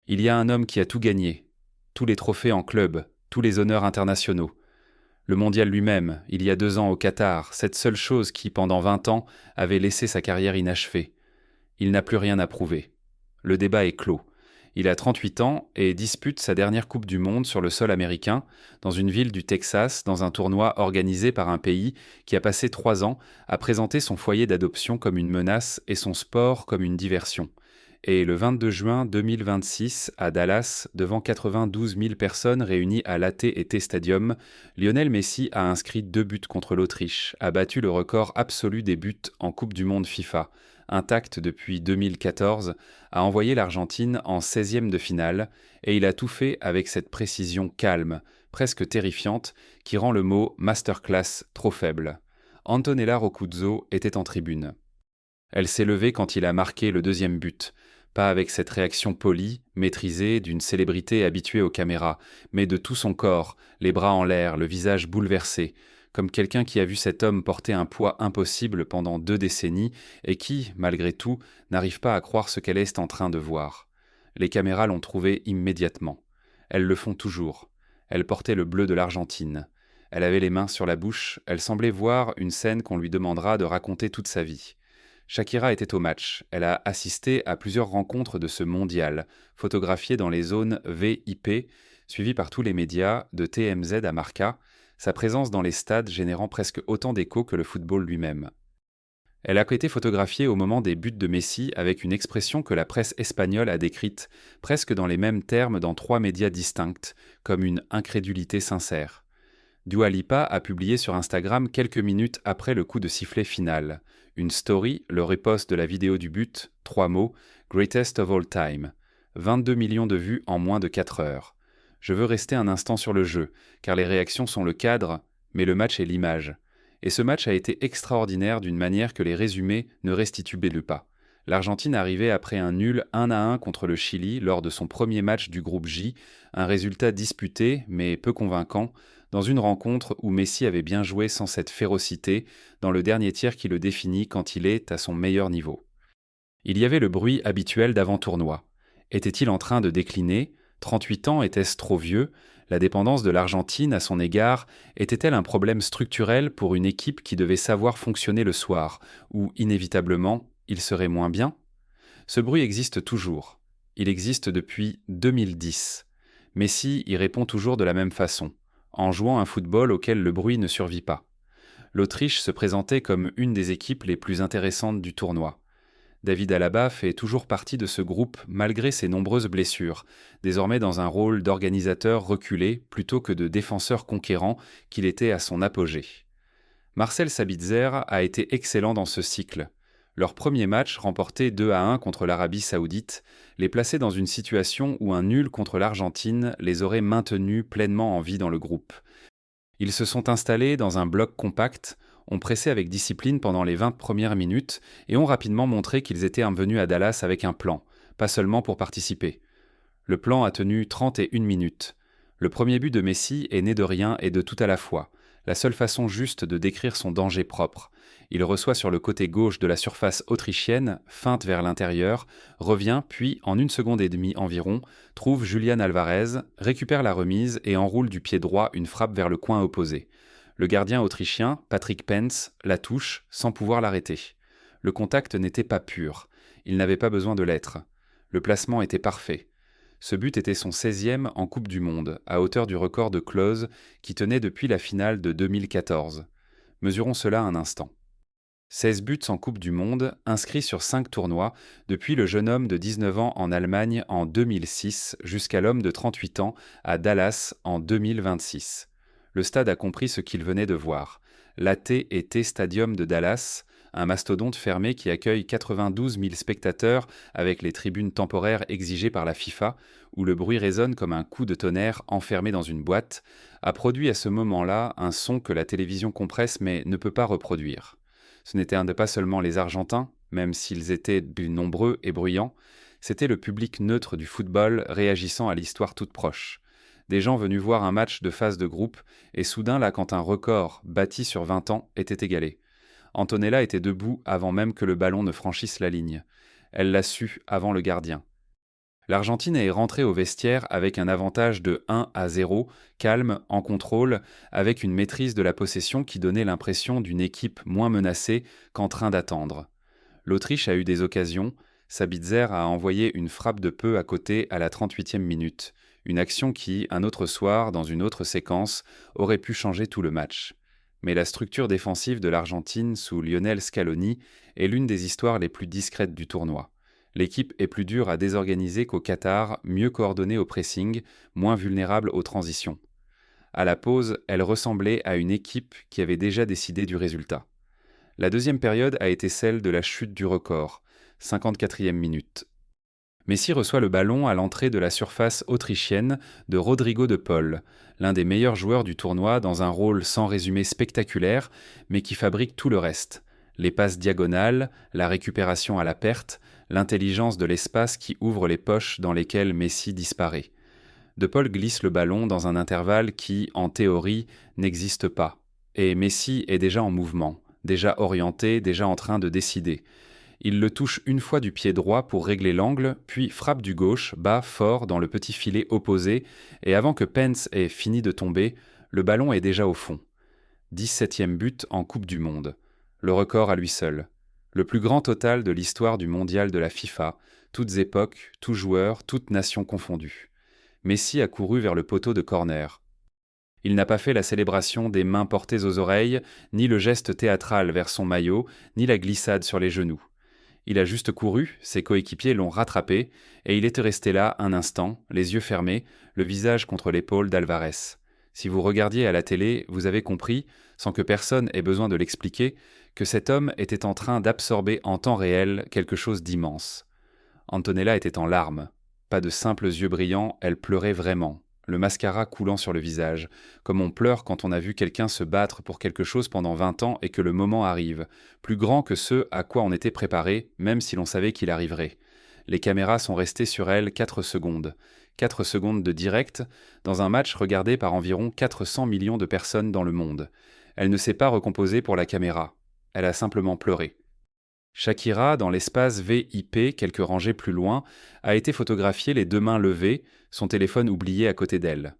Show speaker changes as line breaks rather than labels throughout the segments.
Il y a un homme qui a tout gagné, tous les trophées en club, tous les honneurs internationaux. Le mondial lui-même, il y a 2 ans au Qatar, cette seule chose qui, pendant 20 ans, avait laissé sa carrière inachevée. Il n'a plus rien à prouver. Le débat est clos. Il a 38 ans et dispute sa dernière Coupe du Monde sur le sol américain, dans une ville du Texas, dans un tournoi organisé par un pays qui a passé 3 ans à présenter son foyer d'adoption comme une menace et son sport comme une diversion. Et le 22 juin 2026, à Dallas, devant 92 000 personnes réunies à l'AT&T Stadium, Lionel Messi a inscrit 2 buts contre l'Autriche, a battu le record absolu des buts en Coupe du Monde FIFA, intact depuis 2014, a envoyé l'Argentine en 16e de finale, et il a tout fait avec cette précision calme, presque terrifiante, qui rend le mot masterclass trop faible. Antonella Roccuzzo était en tribune. Elle s'est levée quand il a marqué le 2e but, pas avec cette réaction polie, maîtrisée, d'une célébrité habituée aux caméras, mais de tout son corps, les bras en l'air, le visage bouleversé, comme quelqu'un qui a vu cet homme porter un poids impossible pendant 2 décennies et qui, malgré tout, n'arrive pas à croire ce qu'elle est en train de voir. Les caméras l'ont trouvé immédiatement. Elles le font toujours. Elle portait le bleu de l'Argentine. Elle avait les mains sur la bouche, elle semblait voir une scène qu'on lui demandera de raconter toute sa vie. Shakira était au match. Elle a assisté à plusieurs rencontres de ce mondial, photographiées dans les zones VIP, suivies par tous les médias, de TMZ à Marca, sa présence dans les stades générant presque autant d'écho que le football lui-même. Elle a été photographiée au moment des buts de Messi avec une expression que la presse espagnole a décrite, presque dans les mêmes termes dans 3 médias distincts, comme une incrédulité sincère. Dua Lipa a publié sur Instagram quelques minutes après le coup de sifflet final. Une story, le repost de la vidéo du but, 3 mots, Greatest of all time. 22 millions de vues en moins de 4 heures. Je veux rester un instant sur le jeu, car les réactions sont le cadre, mais le match est l'image. Et ce match a été extraordinaire d'une manière que les résumés ne restituent pas. L'Argentine arrivait après un nul 1-1 contre le Chili lors de son premier match du groupe J, un résultat disputé mais peu convaincant, dans une rencontre où Messi avait bien joué sans cette férocité, dans le dernier tiers qui le définit quand il est à son meilleur niveau. Il y avait le bruit habituel d'avant-tournoi. Était-il en train de décliner? 38 ans, était-ce trop vieux? La dépendance de l'Argentine à son égard était-elle un problème structurel pour une équipe qui devait savoir fonctionner le soir, où, inévitablement, il serait moins bien? Ce bruit existe toujours. Il existe depuis 2010. Messi y répond toujours de la même façon, en jouant un football auquel le bruit ne survit pas. L'Autriche se présentait comme une des équipes les plus intéressantes du tournoi. David Alaba fait toujours partie de ce groupe malgré ses nombreuses blessures, désormais dans un rôle d'organisateur reculé plutôt que de défenseur conquérant qu'il était à son apogée. Marcel Sabitzer a été excellent dans ce cycle. Leur premier match, remporté 2-1 contre l'Arabie Saoudite, les plaçait dans une situation où un nul contre l'Argentine les aurait maintenus pleinement en vie dans le groupe. Ils se sont installés dans un bloc compact, ont pressé avec discipline pendant les 20 premières minutes et ont rapidement montré qu'ils étaient venus à Dallas avec un plan, pas seulement pour participer. Le plan a tenu 31 minutes. Le premier but de Messi est né de rien et de tout à la fois, la seule façon juste de décrire son danger propre. Il reçoit sur le côté gauche de la surface autrichienne, feinte vers l'intérieur, revient, puis, en 1 seconde et demie environ, trouve Julián Alvarez, récupère la remise et enroule du pied droit une frappe vers le coin opposé. Le gardien autrichien, Patrick Penz, la touche, sans pouvoir l'arrêter. Le contact n'était pas pur. Il n'avait pas besoin de l'être. Le placement était parfait. Ce but était son 16e en Coupe du Monde, à hauteur du record de Klose qui tenait depuis la finale de 2014. Mesurons cela un instant. 16 buts en Coupe du Monde, inscrits sur 5 tournois, depuis le jeune homme de 19 ans en Allemagne en 2006 jusqu'à l'homme de 38 ans à Dallas en 2026. Le stade a compris ce qu'il venait de voir. L'AT&T Stadium de Dallas, un mastodonte fermé qui accueille 92 000 spectateurs avec les tribunes temporaires exigées par la FIFA, où le bruit résonne comme un coup de tonnerre enfermé dans une boîte, a produit à ce moment-là un son que la télévision compresse mais ne peut pas reproduire. Ce n'étaient pas seulement les Argentins, même s'ils étaient plus nombreux et bruyants, c'était le public neutre du football réagissant à l'histoire toute proche. Des gens venus voir un match de phase de groupe, et soudain là quand un record, bâti sur 20 ans, était égalé. Antonella était debout avant même que le ballon ne franchisse la ligne. Elle l'a su avant le gardien. L'Argentine est rentrée au vestiaire avec un avantage de 1-0, calme, en contrôle, avec une maîtrise de la possession qui donnait l'impression d'une équipe moins menacée qu'en train d'attendre. L'Autriche a eu des occasions, Sabitzer a envoyé une frappe de peu à côté à la 38e minute, une action qui, un autre soir, dans une autre séquence, aurait pu changer tout le match. Mais la structure défensive de l'Argentine sous Lionel Scaloni est l'une des histoires les plus discrètes du tournoi. L'équipe est plus dure à désorganiser qu'au Qatar, mieux coordonnée au pressing, moins vulnérable aux transitions. À la pause, elle ressemblait à une équipe qui avait déjà décidé du résultat. La deuxième période a été celle de la chute du record, 54e minute. Messi reçoit le ballon à l'entrée de la surface autrichienne de Rodrigo de Paul, l'un des meilleurs joueurs du tournoi dans un rôle sans résumé spectaculaire, mais qui fabrique tout le reste. Les passes diagonales, la récupération à la perte, l'intelligence de l'espace qui ouvre les poches dans lesquelles Messi disparaît. De Paul glisse le ballon dans un intervalle qui, en théorie, n'existe pas. Et Messi est déjà en mouvement, déjà orienté, déjà en train de décider. Il le touche une fois du pied droit pour régler l'angle, puis frappe du gauche, bas, fort, dans le petit filet opposé, et avant que Pence ait fini de tomber, le ballon est déjà au fond. 17e but en Coupe du Monde. Le record à lui seul. Le plus grand total de l'histoire du mondial de la FIFA, toutes époques, tous joueurs, toutes nations confondues. Messi a couru vers le poteau de corner. Il n'a pas fait la célébration des mains portées aux oreilles, ni le geste théâtral vers son maillot, ni la glissade sur les genoux. Il a juste couru, ses coéquipiers l'ont rattrapé, et il était resté là un instant, les yeux fermés, le visage contre l'épaule d'Alvarez. Si vous regardiez à la télé, vous avez compris, sans que personne ait besoin de l'expliquer, que cet homme était en train d'absorber en temps réel quelque chose d'immense. Antonella était en larmes. Pas de simples yeux brillants, elle pleurait vraiment, le mascara coulant sur le visage, comme on pleure quand on a vu quelqu'un se battre pour quelque chose pendant 20 ans et que le moment arrive, plus grand que ce à quoi on était préparé, même si l'on savait qu'il arriverait. Les caméras sont restées sur elle 4 secondes. 4 secondes de direct, dans un match regardé par environ 400 millions de personnes dans le monde. Elle ne s'est pas recomposée pour la caméra. Elle a simplement pleuré. Shakira, dans l'espace VIP, quelques rangées plus loin, a été photographiée les deux mains levées, son téléphone oublié à côté d'elle.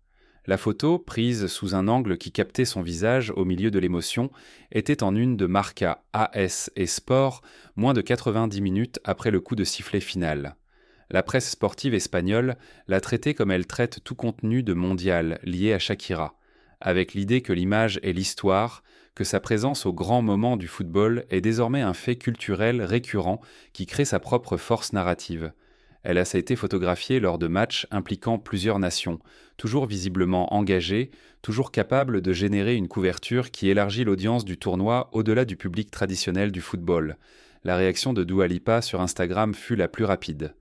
La photo, prise sous un angle qui captait son visage au milieu de l'émotion, était en une de Marca, AS et Sport, moins de 90 minutes après le coup de sifflet final. La presse sportive espagnole l'a traitée comme elle traite tout contenu de mondial lié à Shakira, avec l'idée que l'image est l'histoire, que sa présence au grand moment du football est désormais un fait culturel récurrent qui crée sa propre force narrative. Elle a été photographiée lors de matchs impliquant plusieurs nations, toujours visiblement engagées, toujours capable de générer une couverture qui élargit l'audience du tournoi au-delà du public traditionnel du football. La réaction de Dua Lipa sur Instagram fut la plus rapide.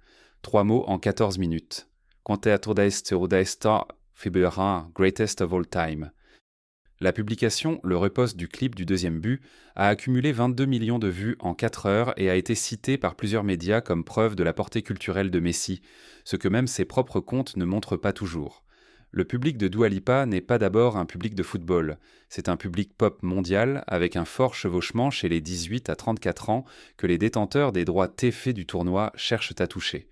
3 mots en 14 minutes. Contestadesta fibera greatest of all time. La publication, le repost du clip du deuxième but, a accumulé 22 millions de vues en 4 heures et a été cité par plusieurs médias comme preuve de la portée culturelle de Messi, ce que même ses propres comptes ne montrent pas toujours. Le public de Dua Lipa n'est pas d'abord un public de football, c'est un public pop mondial avec un fort chevauchement chez les 18 à 34 ans que les détenteurs des droits TV du tournoi cherchent à toucher.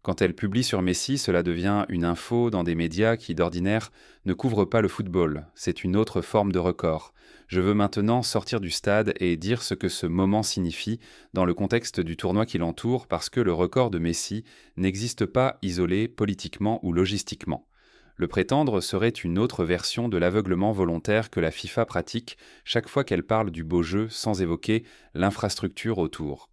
Quand elle publie sur Messi, cela devient une info dans des médias qui, d'ordinaire, ne couvrent pas le football. C'est une autre forme de record. Je veux maintenant sortir du stade et dire ce que ce moment signifie dans le contexte du tournoi qui l'entoure parce que le record de Messi n'existe pas isolé politiquement ou logistiquement. Le prétendre serait une autre version de l'aveuglement volontaire que la FIFA pratique chaque fois qu'elle parle du beau jeu sans évoquer l'infrastructure autour.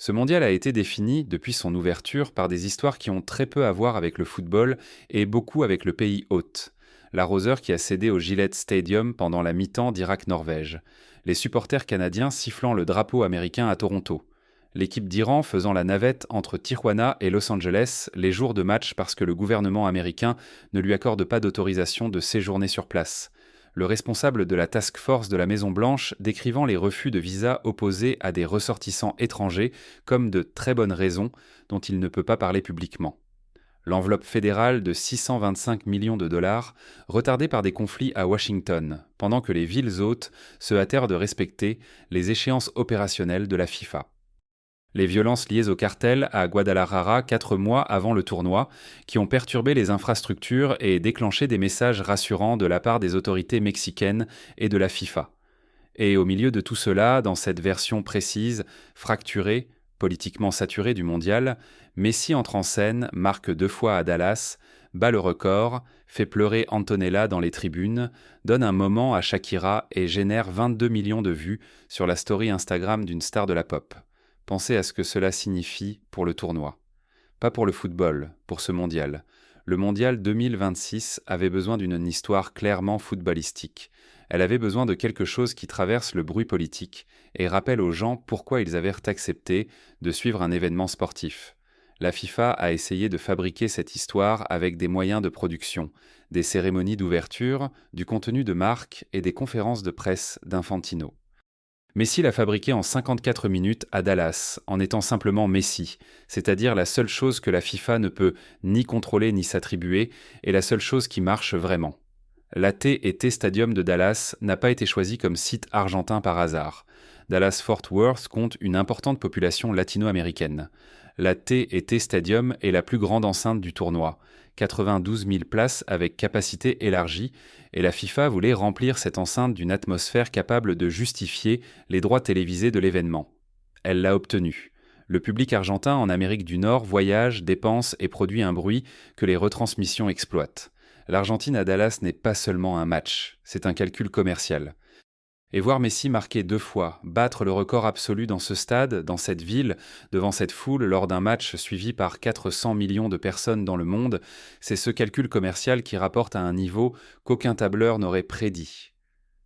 Ce mondial a été défini, depuis son ouverture, par des histoires qui ont très peu à voir avec le football et beaucoup avec le pays hôte. L'arroseur qui a cédé au Gillette Stadium pendant la mi-temps d'Irak-Norvège. Les supporters canadiens sifflant le drapeau américain à Toronto. L'équipe d'Iran faisant la navette entre Tijuana et Los Angeles les jours de match parce que le gouvernement américain ne lui accorde pas d'autorisation de séjourner sur place. Le responsable de la task force de la Maison-Blanche décrivant les refus de visa opposés à des ressortissants étrangers comme de très bonnes raisons dont il ne peut pas parler publiquement. L'enveloppe fédérale de 625 millions de dollars retardée par des conflits à Washington, pendant que les villes hôtes se hâtèrent de respecter les échéances opérationnelles de la FIFA. Les violences liées au cartel à Guadalajara 4 mois avant le tournoi, qui ont perturbé les infrastructures et déclenché des messages rassurants de la part des autorités mexicaines et de la FIFA. Et au milieu de tout cela, dans cette version précise, fracturée, politiquement saturée du mondial, Messi entre en scène, marque 2 fois à Dallas, bat le record, fait pleurer Antonella dans les tribunes, donne un moment à Shakira et génère 22 millions de vues sur la story Instagram d'une star de la pop. Pensez à ce que cela signifie pour le tournoi. Pas pour le football, pour ce mondial. Le mondial 2026 avait besoin d'une histoire clairement footballistique. Elle avait besoin de quelque chose qui traverse le bruit politique et rappelle aux gens pourquoi ils avaient accepté de suivre un événement sportif. La FIFA a essayé de fabriquer cette histoire avec des moyens de production, des cérémonies d'ouverture, du contenu de marque et des conférences de presse d'Infantino. Messi l'a fabriqué en 54 minutes à Dallas, en étant simplement Messi, c'est-à-dire la seule chose que la FIFA ne peut ni contrôler ni s'attribuer, et la seule chose qui marche vraiment. L'AT&T Stadium de Dallas n'a pas été choisi comme site argentin par hasard. Dallas-Fort Worth compte une importante population latino-américaine. L'AT&T Stadium est la plus grande enceinte du tournoi, 92 000 places avec capacité élargie, et la FIFA voulait remplir cette enceinte d'une atmosphère capable de justifier les droits télévisés de l'événement. Elle l'a obtenu. Le public argentin en Amérique du Nord voyage, dépense et produit un bruit que les retransmissions exploitent. L'Argentine à Dallas n'est pas seulement un match, c'est un calcul commercial. Et voir Messi marquer 2 fois, battre le record absolu dans ce stade, dans cette ville, devant cette foule lors d'un match suivi par 400 millions de personnes dans le monde, c'est ce calcul commercial qui rapporte à un niveau qu'aucun tableur n'aurait prédit.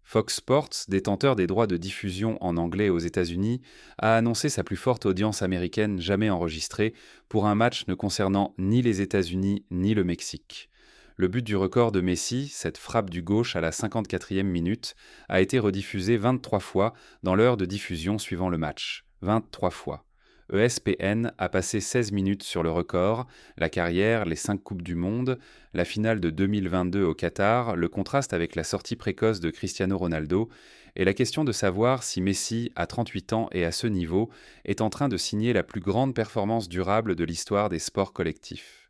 Fox Sports, détenteur des droits de diffusion en anglais aux États-Unis, a annoncé sa plus forte audience américaine jamais enregistrée pour un match ne concernant ni les États-Unis ni le Mexique. Le but du record de Messi, cette frappe du gauche à la 54e minute, a été rediffusé 23 fois dans l'heure de diffusion suivant le match. 23 fois. ESPN a passé 16 minutes sur le record, la carrière, les 5 Coupes du Monde, la finale de 2022 au Qatar, le contraste avec la sortie précoce de Cristiano Ronaldo, et la question de savoir si Messi, à 38 ans et à ce niveau, est en train de signer la plus grande performance durable de l'histoire des sports collectifs.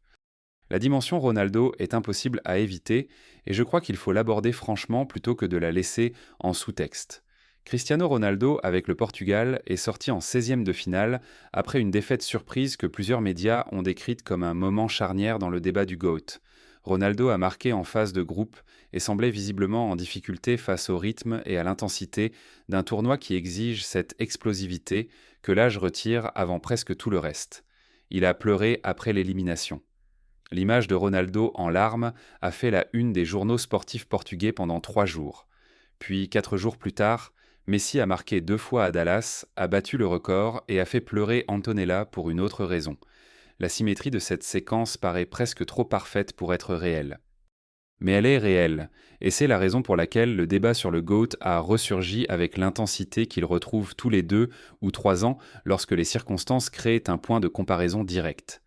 La dimension Ronaldo est impossible à éviter et je crois qu'il faut l'aborder franchement plutôt que de la laisser en sous-texte. Cristiano Ronaldo, avec le Portugal, est sorti en 16e de finale après une défaite surprise que plusieurs médias ont décrite comme un moment charnière dans le débat du GOAT. Ronaldo a marqué en phase de groupe et semblait visiblement en difficulté face au rythme et à l'intensité d'un tournoi qui exige cette explosivité que l'âge retire avant presque tout le reste. Il a pleuré après l'élimination. L'image de Ronaldo en larmes a fait la une des journaux sportifs portugais pendant 3 jours. Puis, 4 jours plus tard, Messi a marqué 2 fois à Dallas, a battu le record et a fait pleurer Antonella pour une autre raison. La symétrie de cette séquence paraît presque trop parfaite pour être réelle. Mais elle est réelle, et c'est la raison pour laquelle le débat sur le GOAT a ressurgi avec l'intensité qu'il retrouve tous les 2 ou 3 ans lorsque les circonstances créent un point de comparaison direct.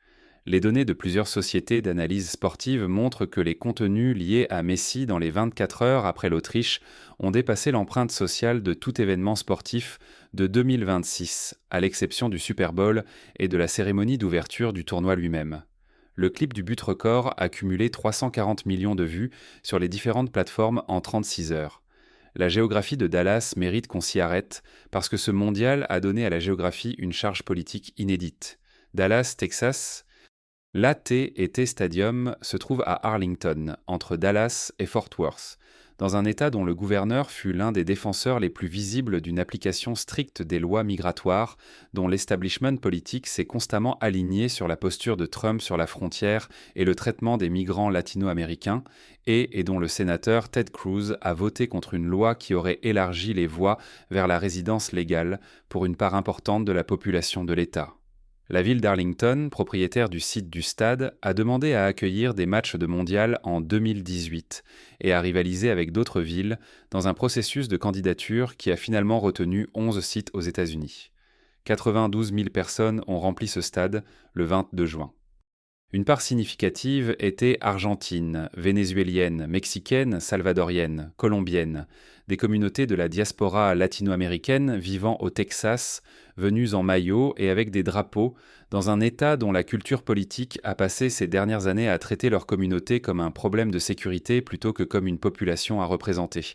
Les données de plusieurs sociétés d'analyse sportive montrent que les contenus liés à Messi dans les 24 heures après l'Autriche ont dépassé l'empreinte sociale de tout événement sportif de 2026, à l'exception du Super Bowl et de la cérémonie d'ouverture du tournoi lui-même. Le clip du but record a cumulé 340 millions de vues sur les différentes plateformes en 36 heures. La géographie de Dallas mérite qu'on s'y arrête parce que ce mondial a donné à la géographie une charge politique inédite. Dallas, Texas. L'AT&T Stadium se trouve à Arlington, entre Dallas et Fort Worth, dans un État dont le gouverneur fut l'un des défenseurs les plus visibles d'une application stricte des lois migratoires, dont l'establishment politique s'est constamment aligné sur la posture de Trump sur la frontière et le traitement des migrants latino-américains, et dont le sénateur Ted Cruz a voté contre une loi qui aurait élargi les voies vers la résidence légale pour une part importante de la population de l'État. La ville d'Arlington, propriétaire du site du stade, a demandé à accueillir des matchs de mondial en 2018 et a rivalisé avec d'autres villes dans un processus de candidature qui a finalement retenu 11 sites aux États-Unis. 92 000 personnes ont rempli ce stade le 22 juin. Une part significative était argentine, vénézuélienne, mexicaine, salvadorienne, colombienne, des communautés de la diaspora latino-américaine vivant au Texas, venues en maillot et avec des drapeaux, dans un État dont la culture politique a passé ces dernières années à traiter leur communauté comme un problème de sécurité plutôt que comme une population à représenter.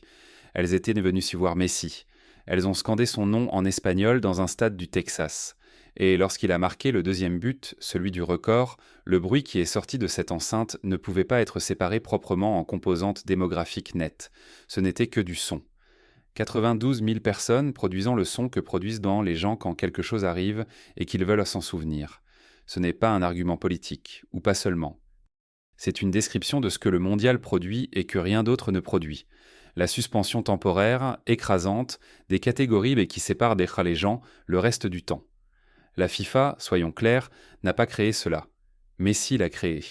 Elles étaient venues s'y voir Messi. Elles ont scandé son nom en espagnol dans un stade du Texas. Et lorsqu'il a marqué le deuxième but, celui du record, le bruit qui est sorti de cette enceinte ne pouvait pas être séparé proprement en composantes démographiques nettes. Ce n'était que du son. 92 000 personnes produisant le son que produisent dans les gens quand quelque chose arrive et qu'ils veulent s'en souvenir. Ce n'est pas un argument politique, ou pas seulement. C'est une description de ce que le mondial produit et que rien d'autre ne produit. La suspension temporaire, écrasante, des catégories mais qui séparent des les gens le reste du temps. La FIFA, soyons clairs, n'a pas créé cela. Messi l'a créé.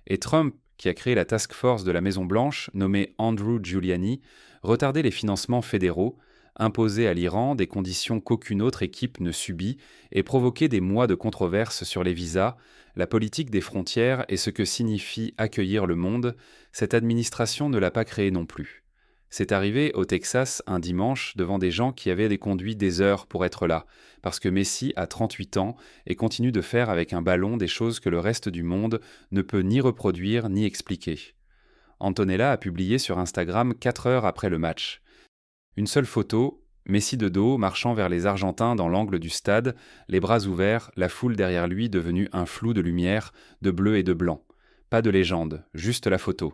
Et Trump, qui a créé la task force de la Maison-Blanche, nommée Andrew Giuliani, retardait les financements fédéraux, imposait à l'Iran des conditions qu'aucune autre équipe ne subit et provoquait des mois de controverses sur les visas, la politique des frontières et ce que signifie accueillir le monde. Cette administration ne l'a pas créé non plus. C'est arrivé au Texas un dimanche devant des gens qui avaient conduit des heures pour être là, parce que Messi a 38 ans et continue de faire avec un ballon des choses que le reste du monde ne peut ni reproduire ni expliquer. Antonella a publié sur Instagram 4 heures après le match. Une seule photo, Messi de dos marchant vers les Argentins dans l'angle du stade, les bras ouverts, la foule derrière lui devenue un flou de lumière, de bleu et de blanc. Pas de légende, juste la photo.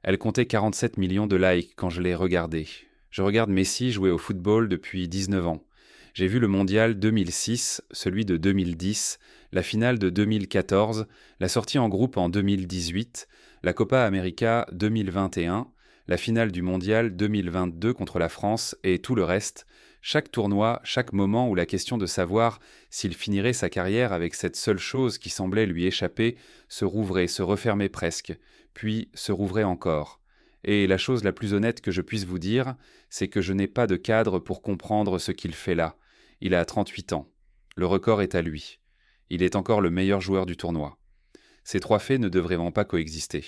Elle comptait 47 millions de likes quand je l'ai regardée. Je regarde Messi jouer au football depuis 19 ans. J'ai vu le mondial 2006, celui de 2010, la finale de 2014, la sortie en groupe en 2018, la Copa América 2021, la finale du mondial 2022 contre la France et tout le reste. Chaque tournoi, chaque moment où la question de savoir s'il finirait sa carrière avec cette seule chose qui semblait lui échapper se rouvrait, se refermait presque, puis se rouvrait encore. Et la chose la plus honnête que je puisse vous dire, c'est que je n'ai pas de cadre pour comprendre ce qu'il fait là. Il a 38 ans. Le record est à lui. Il est encore le meilleur joueur du tournoi. Ces trois faits ne devraient vraiment pas coexister.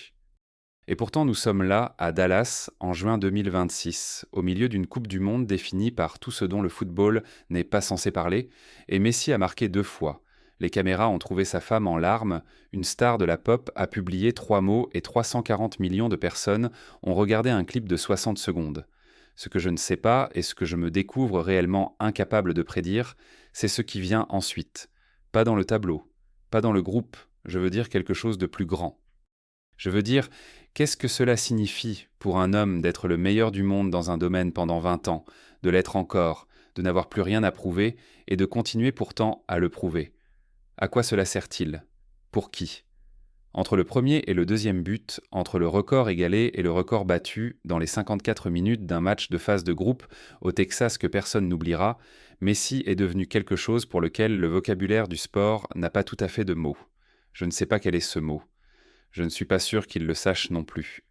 Et pourtant nous sommes là, à Dallas, en juin 2026, au milieu d'une Coupe du Monde définie par tout ce dont le football n'est pas censé parler, et Messi a marqué 2 fois. Les caméras ont trouvé sa femme en larmes, une star de la pop a publié 3 mots et 340 millions de personnes ont regardé un clip de 60 secondes. Ce que je ne sais pas et ce que je me découvre réellement incapable de prédire, c'est ce qui vient ensuite. Pas dans le tableau, pas dans le groupe, je veux dire quelque chose de plus grand. Je veux dire, qu'est-ce que cela signifie pour un homme d'être le meilleur du monde dans un domaine pendant 20 ans, de l'être encore, de n'avoir plus rien à prouver et de continuer pourtant à le prouver? À quoi cela sert-il? Pour qui? Entre le premier et le deuxième but, entre le record égalé et le record battu dans les 54 minutes d'un match de phase de groupe au Texas que personne n'oubliera, Messi est devenu quelque chose pour lequel le vocabulaire du sport n'a pas tout à fait de mots. Je ne sais pas quel est ce mot. Je ne suis pas sûr qu'il le sache non plus.